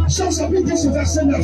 Jean chapitre 10, verset 9.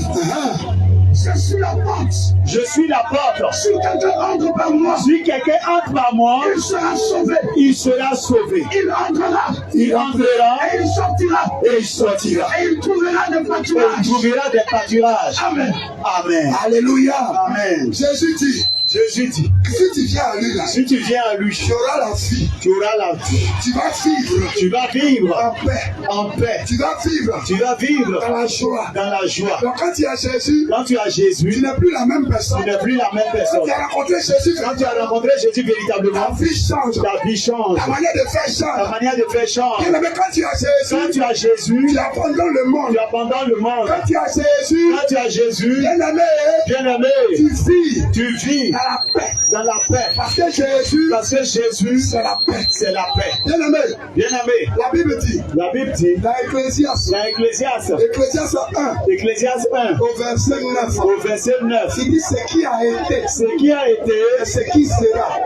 Je suis la porte. Je suis la porte. Si quelqu'un entre par moi, Si quelqu'un entre par moi, il sera sauvé. il sera sauvé. Il entrera Il entrera et il sortira et il sortira. et il trouvera des Et il pâturages. trouvera des pâturages. Amen. Amen. Alléluia. Amen. Jésus dit, Jésus dit, si tu viens à lui là, si tu viens à lui, tu auras la vie. tu auras la vie. Tu vas vivre Tu vas vivre en paix. en paix. Tu vas vivre Tu vas vivre dans la joie. dans la joie. Donc quand tu as Jésus, Quand tu as tu Jésus, n'es plus la même tu personne. n'es plus la même Quand personne. tu as rencontré Jésus, Quand tu as rencontré Jésus ta véritablement, vie change. ta vie change. Ta manière de faire Ta change. manière de faire change. Bien aimé, quand tu as Quand Jésus, tu as Jésus, tu abandonnes le monde. tu abandonnes le monde. Quand tu as Jésus, Quand tu as Jésus, bien aimé, bien-aimé, tu vis tu vis dans la paix. dans la paix. Parce que Jésus, Parce que Jésus, c'est la paix. c'est la paix. Bien aimé, Bien-aimé, la Bible dit, la Bible dit, dans Ecclésiaste, dans Ecclésiaste, Ecclésiaste 1, Ecclésiaste 1, au verset 9, au verset 9, il dit ce qui a été, ce qui a été, et ce qui sera.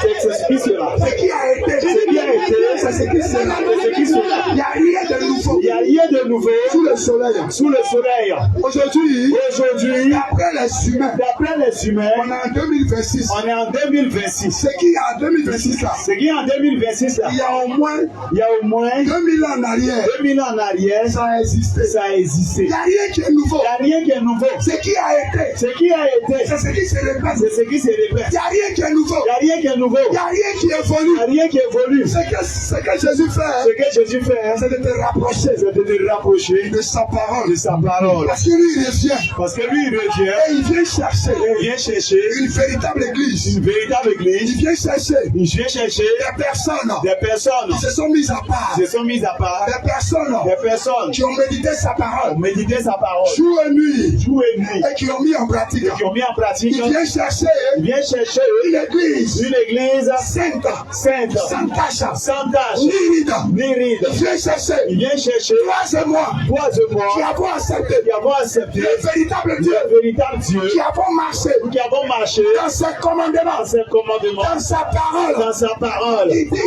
c'est ce qui sera. Ce qui a été, Ce qui a été, c'est ce qui sera. c'est ce qui sera. Il n'y a rien de nouveau Il n'y a rien de nouveau sous le soleil. sous le soleil. Aujourd'hui, Aujourd'hui, d'après les humains, d'après les humains, on est en 2026. on est en 2026. Ce qui est en 2026 là, Ce qui est en 2026, là, il y a au moins il y a au moins 2000 ans en arrière, 2000 ans en arrière, ça a existé. ça a existé. Il n'y a rien qui est nouveau. Il n'y a rien qui est nouveau. Ce qui a été, Ce qui a été, c'est ce qui se répète. c'est ce qui se répète. Il n'y a rien qui est nouveau. Il n'y a rien qui est nouveau. Il n'y a rien qui Il n'y évolue. a rien qui évolue. Ce que Jésus fait, Ce que Jésus fait, c'est de te rapprocher c'est de te rapprocher de sa parole. de sa parole. Parce que lui, il revient Parce que lui, il revient, et il vient chercher il vient chercher une véritable église. Une véritable Il église. vient chercher Il vient chercher des personnes qui qui se sont mises à part. se sont mises à part. Des personnes Qui qui ont médité sa ont parole médité sa parole jour et nuit jour et nuit et qui ont mis en pratique. et qui ont mis en pratique. Il vient chercher Il vient chercher une église une église sainte, sainte, sans tache, sans tache, ni ride. ni ride. Il vient chercher Il vient chercher toi et moi toi et qui moi avons accepté qui avons accepté le véritable Dieu, le véritable Dieu, qui avons marché qui avons marché dans ses commandements, dans ses commandements, dans sa parole. dans sa parole. Il dit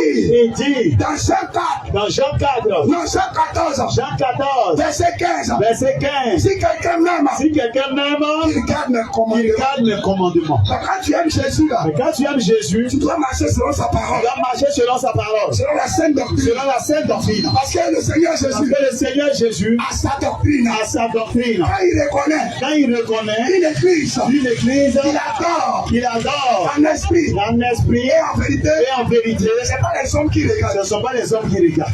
Il dit dans Jean 4, dans Jean 4, non, Jean 14, Jean 14, verset 15, verset 15, si quelqu'un m'aime, si quelqu'un m'aime, il garde mes il commandements. garde les commandements. Donc, quand tu aimes Jésus, là, Mais quand tu aimes Jésus, tu dois marcher selon sa tu parole, dois marcher selon sa parole, selon la sainte doctrine. selon la sainte doctrine. Parce que le Seigneur Parce Jésus que le Seigneur Jésus a sa doctrine. a sa doctrine. Quand il reconnaît Quand il reconnaît une église une église qu'il adore qu'il adore en esprit en esprit et en vérité, et en vérité, ce n'est pas les hommes qui ce regardent, ne sont pas les hommes qui regardent.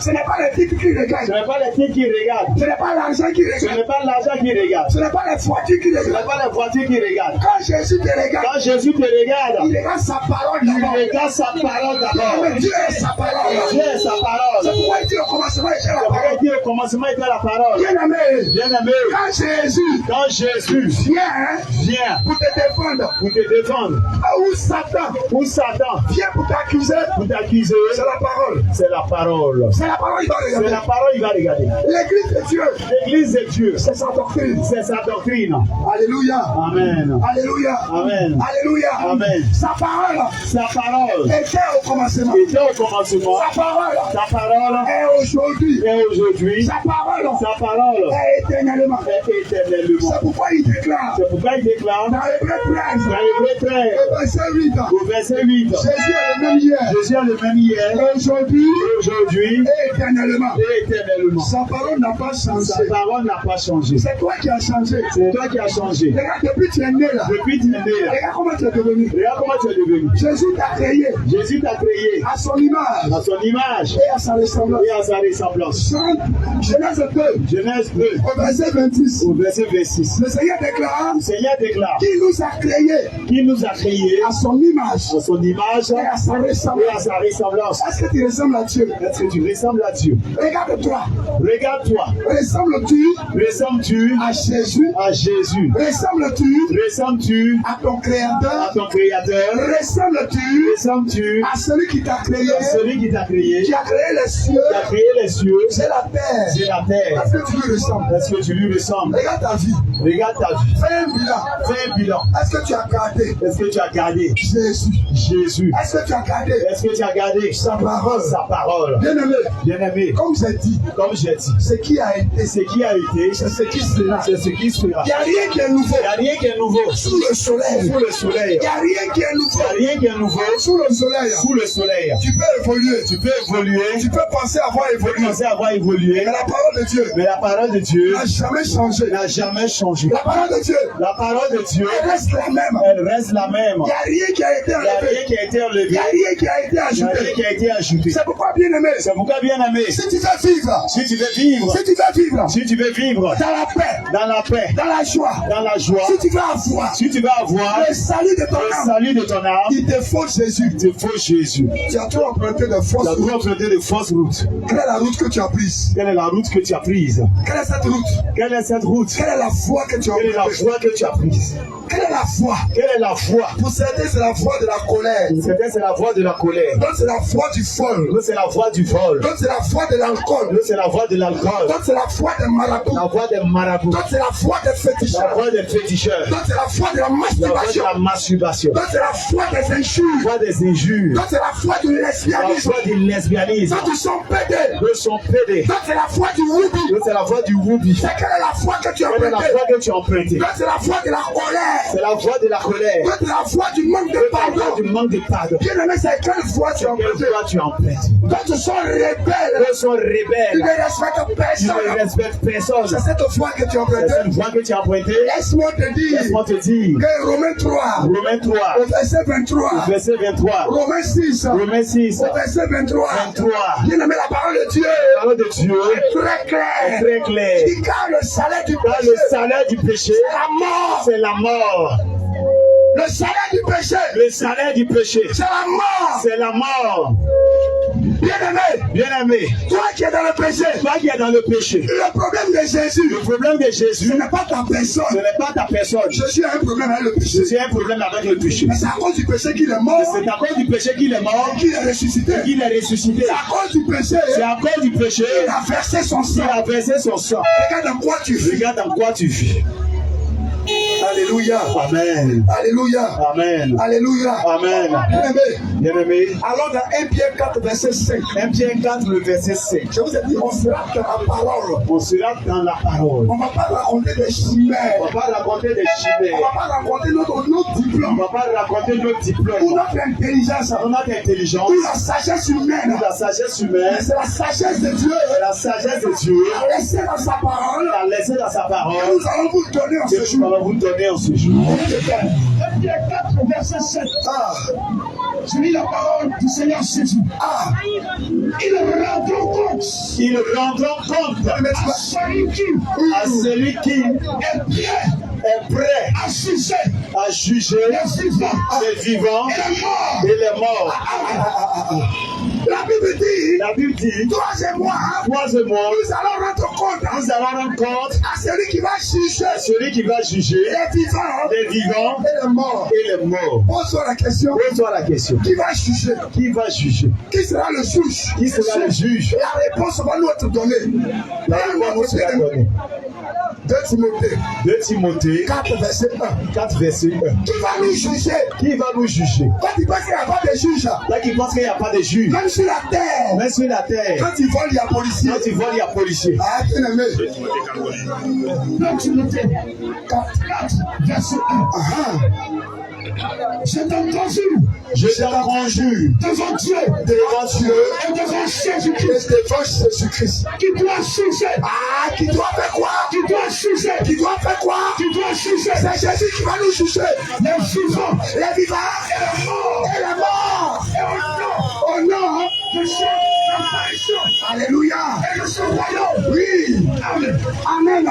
ce n'est pas les types qui Ce regardent, n'est pas les filles qui regardent. ce n'est pas l'argent qui Ce regarde, n'est pas l'argent qui regarde. ce n'est pas les voitures qui Ce n'est regardent. pas les voitures qui regardent. Quand Jésus te regarde, Quand Jésus te regarde, il regarde sa parole il d'abord. regarde sa parole d'abord. Mais Dieu est sa parole. Dieu est sa C'est parole. pourquoi il dit au commencement, il est la C'est pourquoi parole. il dit au commencement était la parole. Bien aimé, Bien-aimé, quand Jésus quand Jésus vient vient pour te défendre, pour te défendre, ou Satan ou Satan vient pour t'accuser, pour t'accuser, c'est la parole. c'est la parole. C'est la parole, il va C'est regarder. la parole, il va regarder. L'église de Dieu, L'église de Dieu, c'est sa doctrine. c'est sa doctrine. Alléluia. Amen. Alléluia. Amen. Alléluia. Amen. Sa parole Sa parole était au commencement. était au commencement. Sa parole Sa parole est aujourd'hui. est aujourd'hui. Sa parole Sa parole est éternellement. est éternellement. C'est pourquoi il déclare C'est pourquoi il déclare dans Hébreux 13, dans Hébreux 13, au verset 8, au verset 8, Jésus est le même hier, Jésus est le même hier, aujourd'hui aujourd'hui et éternellement. et éternellement. Sa parole n'a pas Sa changé. parole n'a pas changé. C'est toi qui as changé. C'est toi qui as changé. Regarde, depuis que tu es né là, Depuis que tu es né là, regarde comment tu es devenu. regarde comment tu es devenu. Jésus t'a créé Jésus t'a créé à son image à son image et à sa ressemblance. et à sa ressemblance. Genèse 2, Genèse 2, au verset 26. au verset 26. Le Seigneur déclare Le Seigneur déclare qu'il nous a créés qu'il nous a créés à son image à son image et à sa et à ressemblance. sa ressemblance. Est-ce que tu ressembles à Dieu? Est-ce que tu ressembles à Dieu? Regarde-toi. Regarde-toi. Ressembles-tu Ressembles-tu à Jésus? à Jésus? Ressembles-tu Ressembles-tu à ton à Créateur? ton Créateur? Ressembles-tu Ressembles-tu à celui qui t'a créé, à celui qui t'a créé, qui a créé les cieux qui a créé les cieux et la terre? et la terre? Est-ce que tu lui ressembles? Est-ce que tu lui ressembles? Regarde ta vie. Regarde ta vie. Fais un bilan. Fais un bilan. Est-ce que tu as gardé Est-ce que tu as gardé Jésus? Jésus? Est-ce que tu as gardé Est-ce que tu as gardé sa parole? sa parole? Bien-aimé, Bien-aimé, comme j'ai dit, comme j'ai dit, ce qui a été, ce qui a été, c'est ce qui sera. c'est ce qui sera. Il n'y a rien qui est nouveau Il n'y a rien qui est nouveau sous le soleil. sous le soleil. Il n'y a rien qui est Il nouveau n'y a rien qui est nouveau sous le soleil. sous le soleil. Tu peux évoluer. Tu peux évoluer, Tu peux penser avoir tu peux évolué. penser avoir évolué, Mais la parole de Dieu mais la parole de Dieu n'a jamais changé. n'a jamais changé. La parole de Dieu, La parole de Dieu, elle reste la même. elle reste la même. Il n'y a rien qui a été Il n'y a rien enlevé. qui a été Il enlevé. n'y a rien qui a été Il n'y a rien ajouté. qui a été ajouté. C'est pourquoi, bien aimé, C'est pourquoi, bien aimé, si tu veux vivre, si tu veux vivre, si tu veux vivre si tu veux vivre dans la paix, dans la paix, dans la joie, dans la joie, si tu veux avoir si tu veux avoir le salut de ton le âme, salut de ton âme, il te faut Jésus. il te faut Jésus. Tu as trop emprunté de Tu fausses as routes. trop emprunté de fausses routes. Quelle est la route que tu as prise? Quelle est la route que tu as prise? Quelle est cette route? Quelle est cette route? Quelle est la foi que tu as Quelle est la empruntée? foi que tu as prise? Quelle est la foi? Quelle est la foi? Pour certains, c'est la foi de la colère. Certains, c'est la voix de la colère. D'autres, c'est la foi du folle. D'autres, c'est la voix du vol. D'autres, c'est la foi de l'alcool. D'autres, c'est la voix de l'alcool. D'autres, c'est la foi des marabouts. La voix des marabouts. D'autres, c'est la foi des La féticheurs. voix des féticheurs. D'autres, c'est la foi de la La voix de masturbation. la masturbation. D'autres, c'est la foi des injures. La voix des injures. D'autres, c'est la foi du La lesbianisme. voix du lesbianisme. D'autres sont pédés. D'autres sont pédés. D'autres, c'est la foi du woubi. D'autres, c'est la voix du woubi. C'est quelle est la foi que tu as Quelle est la empruntée? voix que tu as empruntée? D'autres, c'est la foi de la colère. C'est la voix de la colère. D'autres, c'est la foi du manque de La voix pardon. du manque de pardon. Bien aimé, c'est quelle foi tu as Quelle empruntée? voix tu empruntes? D'autres sont rebelles. D'autres sont Ils rebelles. ne respectent Ils personne. ne respectent personne. C'est cette foi que tu as C'est empruntée. cette voix que tu as empruntée. Laisse-moi te dire Laisse-moi te dire. que Romains 3, Romains 3, au verset 23, verset 23. Romains 6, Romains 6, au verset 23, 23. bien aimé, la parole de Dieu La parole de Dieu est très est claire. très claire. Il dit car le salaire du Car péché, le salaire du péché, c'est la mort. c'est la mort. Le salaire du péché. Le salaire du péché. C'est la mort. C'est la mort. Bien-aimé. Bien-aimé. Toi qui es dans le péché. Toi qui es dans le péché. Le problème de Jésus. Le problème de Jésus. Ce n'est pas ta personne. Ce n'est pas ta personne. Jésus a un problème avec le péché. Jésus a un problème avec le péché. Mais c'est à cause du péché qu'il est mort. C'est à cause du péché qu'il est mort. Qu'il est ressuscité. Qu'il est ressuscité. C'est à cause du péché. C'est à cause du péché. Il a versé son sang. Il a versé son sang. Regarde en quoi tu vis. Regarde en quoi tu vis. Alléluia. Amen. Alléluia. Amen. Alléluia. Amen. Bien-aimé. Bien-aimé. Alors dans 1 Pierre 4, verset 5. 1 Pierre 4, le verset 5. Je vous ai dit, on sera dans la parole. On sera dans la parole. On ne va pas raconter des chimères. On ne va pas raconter des On chimères. ne va pas raconter notre On diplôme. ne va pas raconter nos Ou diplômes. notre intelligence. On a d'intelligence. Ou la sagesse humaine. La sagesse humaine. C'est la sagesse de Dieu. La sagesse de Dieu. Laissez dans sa parole. La laissé dans sa parole. Nous allons vous donner en Que ce nous jour. allons vous donner en ce jour. Ephésiens 4, verset 7. Je lis la parole du Seigneur Jésus. Ils rendront compte Ils rendront compte à celui qui est prêt à juger à juger les vivants les vivants et les morts. et les morts. La Bible dit, La Bible dit, toi et moi, toi et moi, nous allons rendre compte nous allons rendre compte à celui qui va juger à celui qui va juger les vivants les vivants et les morts. et les morts. Pose-toi la question, Pose-toi la question. qui va juger? Qui va juger? Qui sera le juge? Qui sera le juge? La réponse va nous être donnée. La réponse sera donnée. 2 Timothée 2 Timothée 4, verset 1. 4, verset 1. Qui va nous juger? Qui va nous juger? Quand tu penses qu'il n'y a pas de juge, Là qui pense qu'il n'y a pas de juge. même sur la terre, Mais sur la terre, quand tu voles, il y a policier. quand tu voles, il y a policier. Ah, bien aimé. 2 Timothée 4, verset 1. Je t'en conjure Je t'en conjure devant Dieu Devant Dieu et devant Jésus-Christ et devant Jésus-Christ. qui doit juger, Ah, qui doit faire quoi? qui doit juger, Qui doit faire quoi? qui doit juger C'est Jésus qui va nous juger. les vivants Les vivants et les morts. et les morts. Et Au nom de son apparition Alléluia. et de son royaume. Oui. Amen. Amen.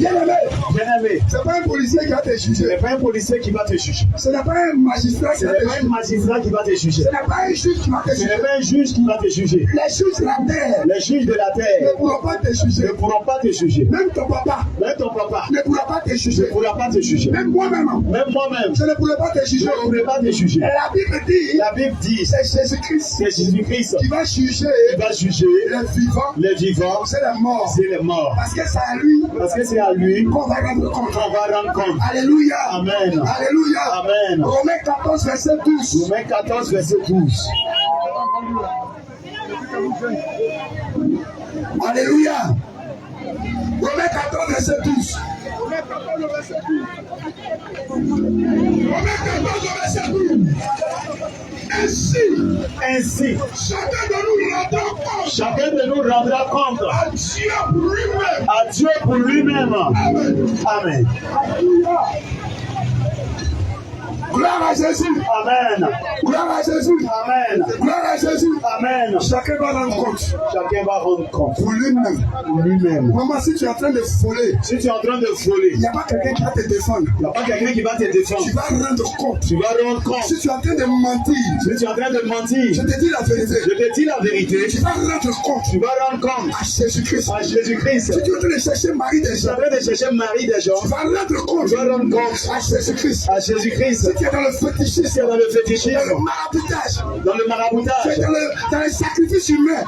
Bien aimé. Bien-aimé, Ce n'est pas un policier qui va te ce juger. n'est pas un policier qui va te juger. Ce n'est pas un magistrat qui Ce va n'est te pas un juger. magistrat qui va te juger. Ce n'est pas un juge qui va te Ce juger. n'est pas un juge qui va te juger. Les juges de la terre Les juges de la terre ne pourront pas te ne juger. pourront pas te juger. Même ton papa Même ton papa ne pourra pas te ne juger. pourra pas te juger. Même moi-même, Même moi-même, je ne pourrai pas te je juger. ne pourrai pas te juger. La Bible dit, La Bible dit, c'est Jésus-Christ c'est Jésus-Christ qui va juger qui va juger les vivants, les vivants c'est les morts. et les morts. Parce que c'est à lui Parce que c'est à lui qu'on va rendre compte. qu'on va rendre compte. Alléluia. Amen. Alléluia. Amen. Romains 14, verset 12. Romains 14, verset 12. Alléluia. Romains 14, verset 12. Romains 14, verset 12. Ainsi, chacun de nous rendra compte chacun de nous rendra compte à Dieu pour lui-même. à Dieu pour lui-même. Amen. Amen. Alléluia. Gloire à Jésus. Amen. Gloire à Jésus. Amen. Gloire à Jésus. Amen. Chacun va rendre compte Chacun va rendre compte pour lui-même. pour lui-même. Maman, si tu es en train de voler, Si tu es en train de voler, il n'y a pas quelqu'un qui va te défendre. il n'y a pas quelqu'un qui va te défendre. Tu vas rendre compte. Tu vas rendre compte. Si tu es en train de mentir, Si tu es en train de mentir, je te dis la vérité. je te dis la vérité, Tu vas rendre compte tu vas rendre compte à Jésus-Christ. à Jésus-Christ. Si tu es en train de chercher Marie des Tu es gens, en train de chercher le mari des gens, tu vas rendre compte tu vas rendre compte à Jésus-Christ. à Jésus-Christ. Tu es dans le fétichisme, Tu es dans le dans fétichisme, le maraboutage, dans le tu es maraboutage, dans le sacrifice humain.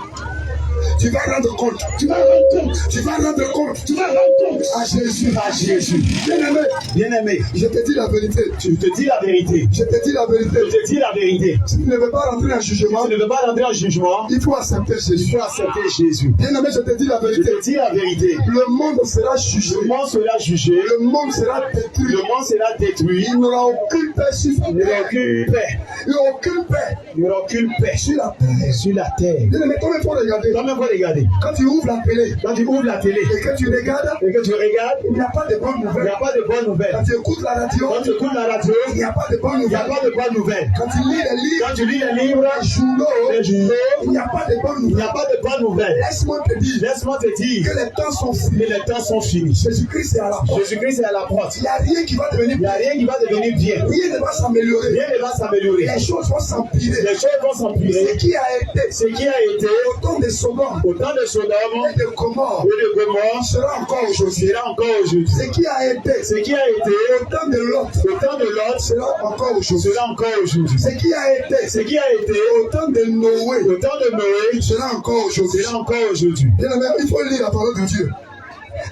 Tu vas rendre compte. Tu vas rendre compte. Tu vas rendre compte. Tu vas rendre compte à Jésus. à Jésus. Bien-aimé, Bien-aimé, je te dis la vérité. je te dis la vérité. Je te dis la vérité. Je te dis la vérité. Si tu ne veux pas rentrer en jugement, Tu ne veux pas rentrer en jugement, il faut accepter il Jésus. faut accepter Jésus. Bien-aimé, je te dis la Je vérité. te dis la vérité. Le monde sera jugé. Le monde sera jugé, Le monde sera détruit. le monde sera détruit. Il n'aura aucune paix sur Il n'y aura aucune paix. Il n'y aura aucune paix Il n'y aura aucune paix sur la terre. sur la terre. Bien-aimé, comment il faut regarder? Comme vous regarder. Quand tu ouvres la télé, Quand tu ouvres la télé et que tu regardes, et que tu regardes, il n'y a pas de bonnes il n'y nouvelles. a pas de bonnes nouvelles. Quand tu écoutes la radio, Quand tu écoutes la radio, il n'y a pas de bonnes il n'y a nouvelles. pas de bonnes nouvelles. Quand tu lis les livres, Quand tu lis les livres, les journaux, les journaux, il n'y a pas de bonnes il n'y nouvelles. a pas de bonnes nouvelles. Laisse-moi te dire Laisse-moi te dire que les temps sont finis. que les temps sont finis. Jésus-Christ est à la porte. Jésus-Christ est à la porte. Il n'y a rien qui va devenir Il n'y a rien qui va devenir bien. rien ne va s'améliorer. Rien ne va s'améliorer. Les choses vont s'empirer. Les choses vont Ce s'empirer. qui a été Ce qui a été au temps de Sodome au temps de Sodome et de Gomorrhe et de Gomorrhe sera encore aujourd'hui. sera encore aujourd'hui. Ce qui a été Ce qui a été au temps de Lot au temps de Lot sera encore aujourd'hui. sera encore aujourd'hui. Ce qui a été Ce qui a été au temps de Noé au temps de Noé sera encore aujourd'hui. sera encore aujourd'hui. Bien aimé, il faut lire la parole de Dieu.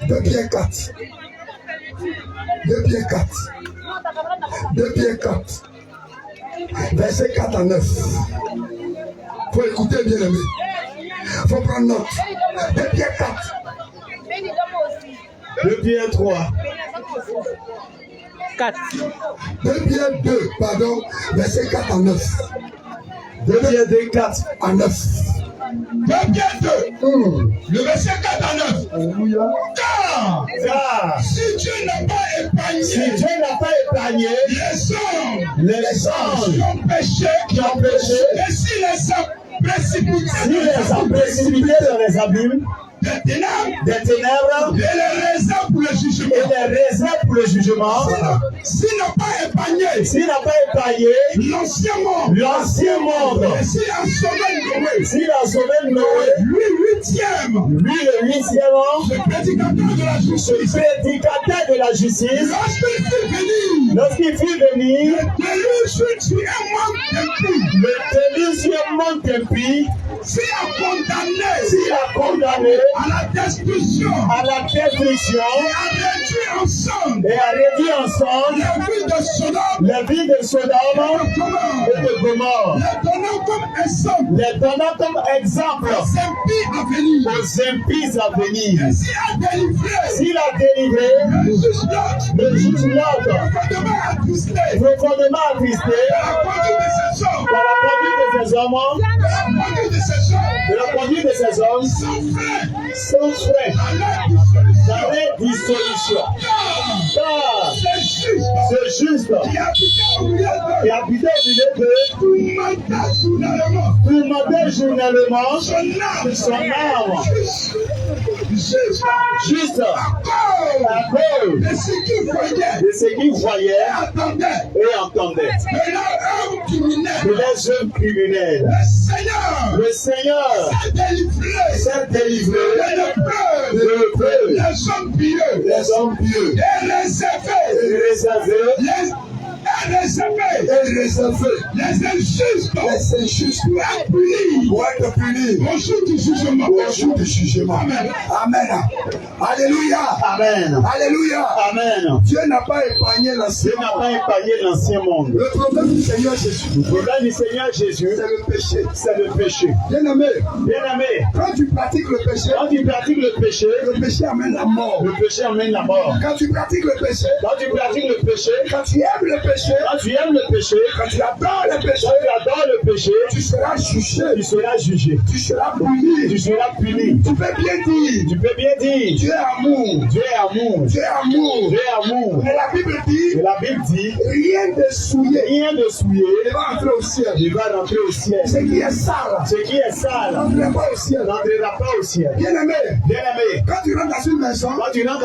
2 Pierre 4. 2 Pierre 4. 2 Pierre 4. Verset 4 à 9. Il faut écouter, bien aimé. Il faut prendre note. 2 Pierre 4. 2 Pierre 3. 2 Pierre 2, pardon, verset 4 à 9. 2 Pierre 2, 4 à 9. 2 Pierre 2, le verset 4 à 9. Alléluia. Car si Dieu n'a pas épargné, si Dieu n'a pas épargné les anges qui ont péché, et si les a précipités dans les abîmes des ténèbres, et les réserves pour le jugement, les réserves pour le jugement, s'il n'a pas épargné l'ancien monde, et s'il a sauvé Noé, lui le huitième, le prédicateur de la justice, lorsqu'il fut venu, le délicieux impie, s'il a condamné à la destruction et a réduit ensemble la vie de Sodome et de Gomorre, les donnant comme exemple aux impies à venir. S'il a délivré le juge Lot, profondément attristé par la conduite de ces hommes, de la conduite de ces hommes, sans frais, dans les dissolutions. Car c'est juste qui habitait au milieu d'eux, tourmentait journellement son âme, juste à cause de ce qu'il voyait et entendait. De les œuvres criminelles. Le Seigneur s'est délivré de l'épreuve. Les hommes pieux. Et réservé. Les injustes pour être punis au jour du jugement. Amen. Alléluia. Amen. Alléluia. Amen. Dieu n'a pas épargné l'ancien monde. Le problème du Seigneur Jésus, c'est le péché. Bien aimé, quand tu pratiques le péché, le péché amène la mort. Quand tu pratiques le péché, quand tu aimes le péché, quand tu adores le péché, tu seras jugé. Tu seras puni. Tu peux bien dire. Dieu est amour. Mais la Bible dit, rien de souillé ne va entrer au ciel. Ce qui est sale n'entrera pas au ciel. Bien aimé, quand tu rentres dans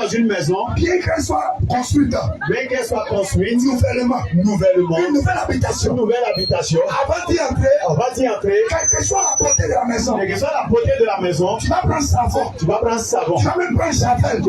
une maison, bien qu'elle soit construite nouvellement, une nouvelle habitation. Avant d'y entrer, quelle que soit la beauté de la maison, tu vas prendre savon. Tu vas même prendre javel.